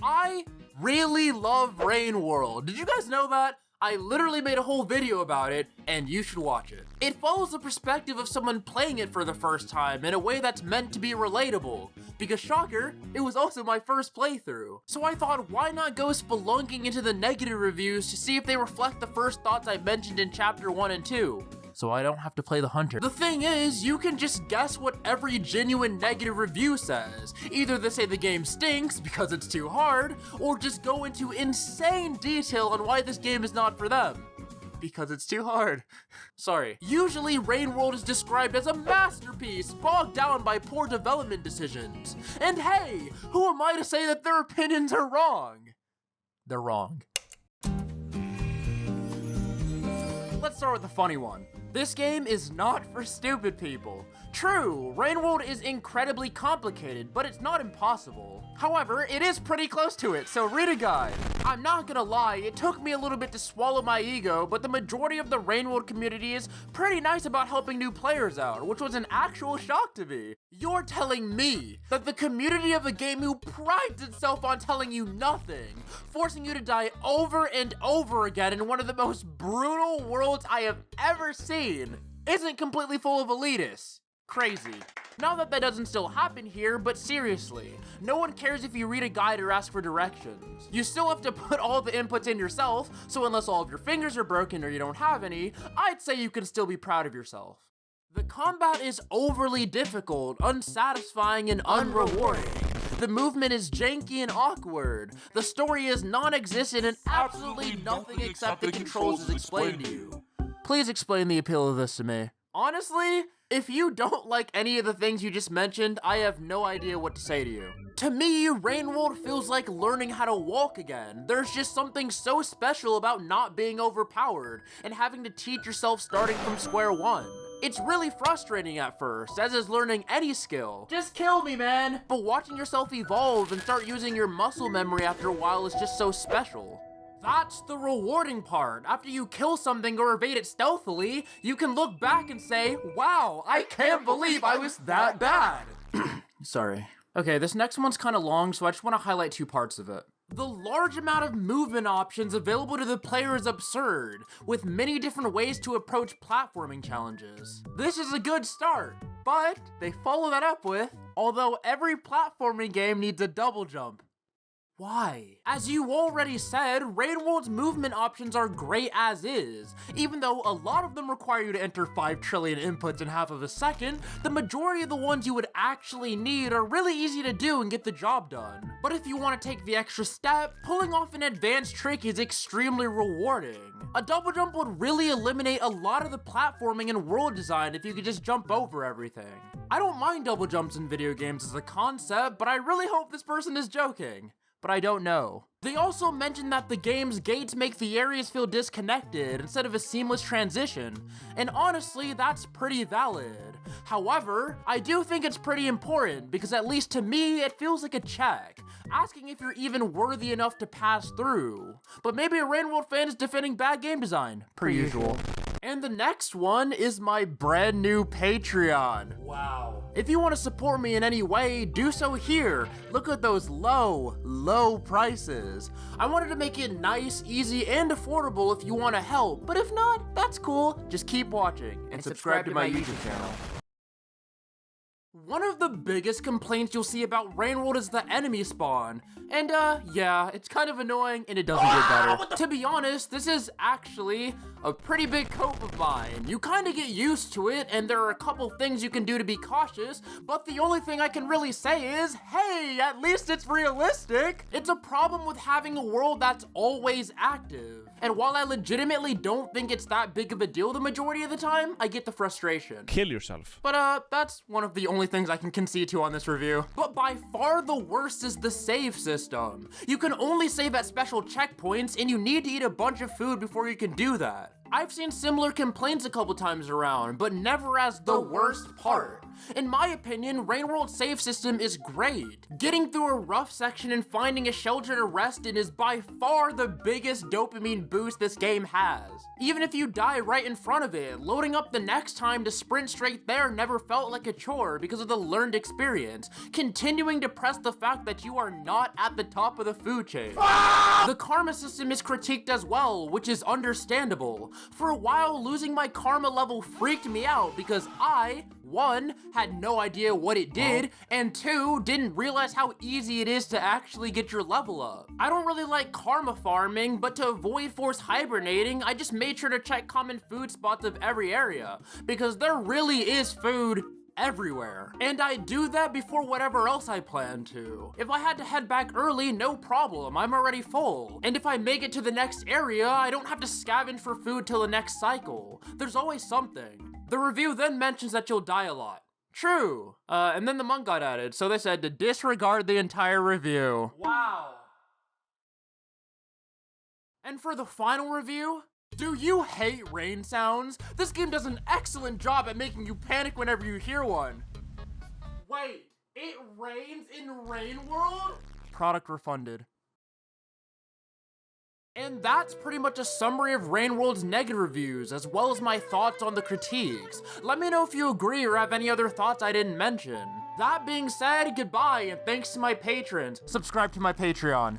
I really love Rain World. Did you guys know that? I literally made a whole video about it, and you should watch it. It follows the perspective of someone playing it for the first time in a way that's meant to be relatable, because shocker, it was also my first playthrough. So I thought, why not go spelunking into the negative reviews to see if they reflect the first thoughts I mentioned in chapter 1 and 2. So I don't have to play the hunter. The thing is, you can just guess what every genuine negative review says. Either they say the game stinks because it's too hard, or just go into insane detail on why this game is not for them. Because it's too hard. Sorry. Usually, Rain World is described as a masterpiece, bogged down by poor development decisions. And hey, who am I to say that their opinions are wrong? They're wrong. Let's start with the funny one. This game is not for stupid people. True, Rain World is incredibly complicated, but it's not impossible. However, it is pretty close to it, so read a guide. I'm not gonna lie, it took me a little bit to swallow my ego, but the majority of the Rain World community is pretty nice about helping new players out, which was an actual shock to me. You're telling me that the community of a game who prides itself on telling you nothing, forcing you to die over and over again in one of the most brutal worlds I have ever seen, isn't completely full of elitists. Crazy. Not that doesn't still happen here, but seriously, no one cares if you read a guide or ask for directions. You still have to put all the inputs in yourself, so unless all of your fingers are broken or you don't have any, I'd say you can still be proud of yourself. The combat is overly difficult, unsatisfying, and unrewarding. The movement is janky and awkward. The story is non-existent and absolutely nothing except the controls is explained to you. Please explain the appeal of this to me. Honestly, if you don't like any of the things you just mentioned, I have no idea what to say to you. To me, Rain World feels like learning how to walk again. There's just something so special about not being overpowered and having to teach yourself starting from square one. It's really frustrating at first, as is learning any skill. Just kill me, man! But watching yourself evolve and start using your muscle memory after a while is just so special. That's the rewarding part. After you kill something or evade it stealthily, you can look back and say, wow, I can't believe I was that bad. Sorry. Okay, this next one's kind of long, so I just want to highlight two parts of it. The large amount of movement options available to the player is absurd, with many different ways to approach platforming challenges. This is a good start, but they follow that up with, although every platforming game needs a double jump. Why? As you already said, Rain World's movement options are great as is. Even though a lot of them require you to enter 5 trillion inputs in half of a second, the majority of the ones you would actually need are really easy to do and get the job done. But if you want to take the extra step, pulling off an advanced trick is extremely rewarding. A double jump would really eliminate a lot of the platforming and world design if you could just jump over everything. I don't mind double jumps in video games as a concept, but I really hope this person is joking. But I don't know. They also mentioned that the game's gates make the areas feel disconnected instead of a seamless transition, and honestly, that's pretty valid. However, I do think it's pretty important because at least to me, it feels like a check, asking if you're even worthy enough to pass through. But maybe a Rain World fan is defending bad game design, per usual. And the next one is my brand new Patreon. Wow. If you want to support me in any way, do so here. Look at those low prices. I wanted to make it nice, easy, and affordable if you want to help. But if not, that's cool. Just keep watching and subscribe to my YouTube channel. One of the biggest complaints you'll see about Rain World is the enemy spawn. And yeah, it's kind of annoying and it doesn't get better. To be honest, this is actually a pretty big cope of mine. You kind of get used to it and there are a couple things you can do to be cautious, but the only thing I can really say is, hey, at least it's realistic. It's a problem with having a world that's always active. And while I legitimately don't think it's that big of a deal the majority of the time, I get the frustration. Kill yourself. But that's one of the only things I can concede to on this review. But by far the worst is the save system. You can only save at special checkpoints and you need to eat a bunch of food before you can do that. I've seen similar complaints a couple times around, but never as the worst part. In my opinion, Rain World's save system is great. Getting through a rough section and finding a shelter to rest in is by far the biggest dopamine boost this game has. Even if you die right in front of it, loading up the next time to sprint straight there never felt like a chore because of the learned experience, continuing to press the fact that you are not at the top of the food chain. The karma system is critiqued as well, which is understandable. For a while, losing my karma level freaked me out because I, 1, had no idea what it did, and 2, didn't realize how easy it is to actually get your level up. I don't really like karma farming, but to avoid forced hibernating, I just made sure to check common food spots of every area, because there really is food everywhere. And I do that before whatever else I plan to. If I had to head back early, no problem, I'm already full. And if I make it to the next area, I don't have to scavenge for food till the next cycle. There's always something. The review then mentions that you'll die a lot. True. And then the monk got added, so they said to disregard the entire review. Wow. And for the final review, do you hate rain sounds? This game does an excellent job at making you panic whenever you hear one. Wait, it rains in Rain World? Product refunded. And that's pretty much a summary of Rain World's negative reviews, as well as my thoughts on the critiques. Let me know if you agree or have any other thoughts I didn't mention. That being said, goodbye, and thanks to my patrons. Subscribe to my Patreon.